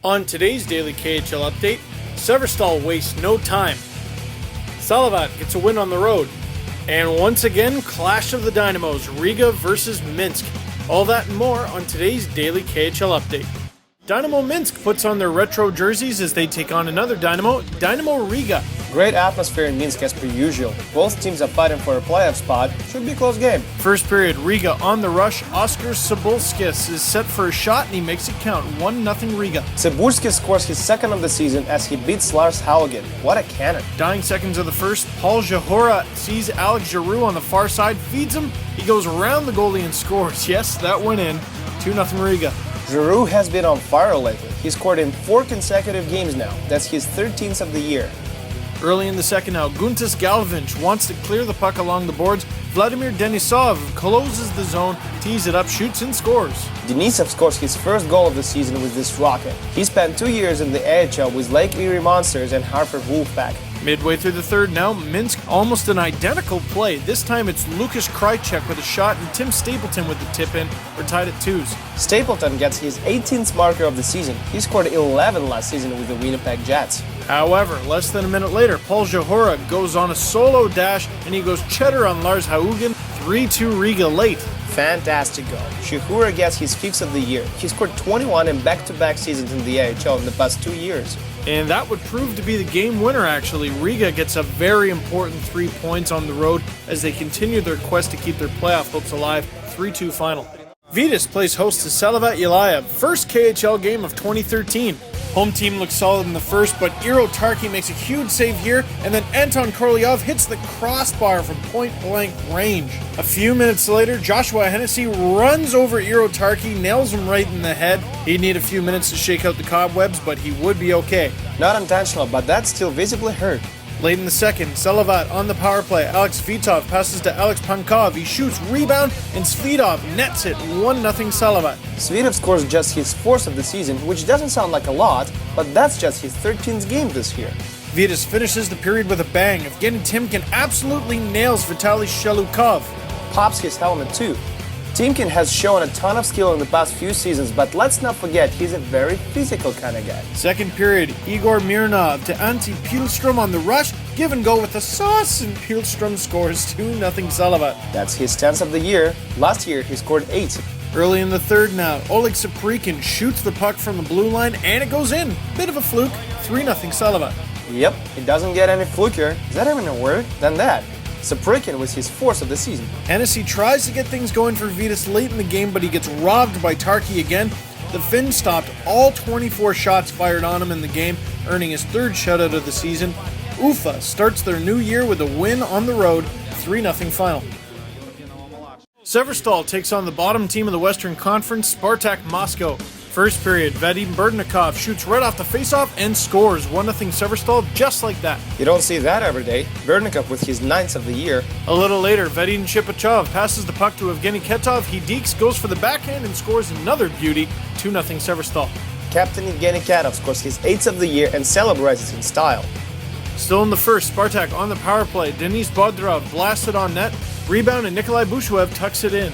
On today's Daily KHL update, Severstal wastes no time. Salavat gets a win on the road. And once again, clash of the Dinamos, Riga versus Minsk. All that and more on today's Daily KHL update. Dynamo Minsk puts on their retro jerseys as they take on another Dynamo, Dynamo Riga. Great atmosphere in Minsk as per usual. Both teams are fighting for a playoff spot. Should be a close game. First period, Riga on the rush. Oskar Cebulskis is set for a shot and he makes it count. 1-0 Riga. Cebulskis scores his second of the season as he beats Lars Haugen. What a cannon. Dying seconds of the first, Paul Jahora sees Alex Giroux on the far side, feeds him. He goes around the goalie and scores. Yes, that went in. 2-0 Riga. Giroux has been on fire lately. He scored in 4 consecutive games now. That's his 13th of the year. Early in the second now, Guntis Galvinch wants to clear the puck along the boards. Vladimir Denisov closes the zone, tees it up, shoots and scores. Denisov scores his first goal of the season with this rocket. He spent 2 years in the AHL with Lake Erie Monsters and Hartford Wolfpack. Midway through the third now, Minsk almost an identical play. This time it's Lukas Krajcek with a shot and Tim Stapleton with the tip-in. We're tied at 2s. Stapleton gets his 18th marker of the season. He scored 11 last season with the Winnipeg Jets. However, less than a minute later, Paul Jahora goes on a solo dash and he goes cheddar on Lars Haugen. 3-2 Riga late. Fantastic goal. Jahora gets his 5th of the year. He scored 21 in back-to-back seasons in the AHL in the past 2 years. And that would prove to be the game winner, actually. Riga gets a very important 3 points on the road as they continue their quest to keep their playoff hopes alive. 3-2 final. Vitas plays host to Salavat Yelayev, first KHL game of 2013. Home team looks solid in the first, but Eero Tarki makes a huge save here, and then Anton Korolyov hits the crossbar from point-blank range. A few minutes later, Joshua Hennessy runs over Eero Tarki, nails him right in the head. He'd need a few minutes to shake out the cobwebs, but he would be okay. Not intentional, but that's still visibly hurt. Late in the second, Salavat on the power play. Alex Vitov passes to Alex Pankov. He shoots, rebound, and Svidov nets it. 1-0 Salavat. Svidov scores just his 4th of the season, which doesn't sound like a lot, but that's just his 13th game this year. Vitas finishes the period with a bang. Evgeny Timkin absolutely nails Vitaly Shelukov. Pops his helmet too. Timkin has shown a ton of skill in the past few seasons, but let's not forget he's a very physical kind of guy. Second period, Igor Mironov to Antti Pihlstrom on the rush. Give and go with the sauce, and Pihlstrom scores 2-0 Salavat. That's his 10th of the year. Last year he scored 8. Early in the third now, Oleg Saprikin shoots the puck from the blue line, and it goes in. Bit of a fluke, 3-0 Salavat. Yep, it doesn't get any flukier. Is that even a word? Than that. Saprikin was his 4th of the season. Hennessy tries to get things going for Vitas late in the game, but he gets robbed by Tarki again. The Finn stopped all 24 shots fired on him in the game, earning his 3rd shutout of the season. Ufa starts their new year with a win on the road, 3-0 final. Severstal takes on the bottom team of the Western Conference, Spartak Moscow. First period, Vadim Berdnikov shoots right off the faceoff and scores 1-0 Severstal just like that. You don't see that every day. Berdnikov with his 9th of the year. A little later, Vadim Shipachov passes the puck to Evgeny Ketov. He dekes, goes for the backhand and scores another beauty, 2-0 Severstal. Captain Evgeny Ketov scores his 8th of the year and celebrates it in style. Still in the first, Spartak on the power play. Denis Bodrov blasted on net. Rebound and Nikolai Bushev tucks it in.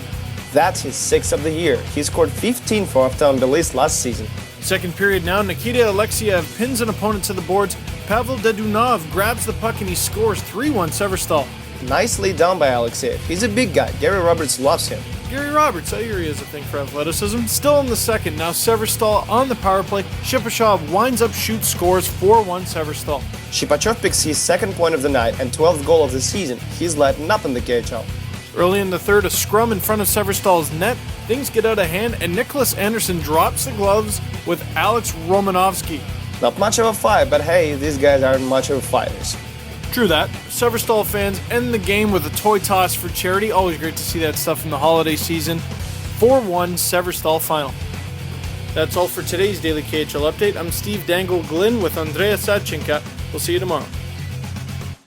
That's his 6th of the year. He scored 15 for Afton Belis last season. Second period now, Nikita Alexiev pins an opponent to the boards. Pavel Dedunov grabs the puck and he scores 3-1 Severstal. Nicely done by Alexiev. He's a big guy. Gary Roberts loves him. Gary Roberts, I hear he has a thing for athleticism. Still in the second, now Severstal on the power play. Shipachov winds up, shoots, scores 4-1 Severstal. Shipachov picks his 2nd point of the night and 12th goal of the season. He's letting up in the KHL. Early in the third, a scrum in front of Severstal's net. Things get out of hand, and Nicholas Anderson drops the gloves with Alex Romanovsky. Not much of a fight, but hey, these guys aren't much of fighters. True that. Severstal fans end the game with a toy toss for charity. Always great to see that stuff in the holiday season. 4-1 Severstal final. That's all for today's Daily KHL update. I'm Steve Dangle Glynn with Andrea Sadchenka. We'll see you tomorrow.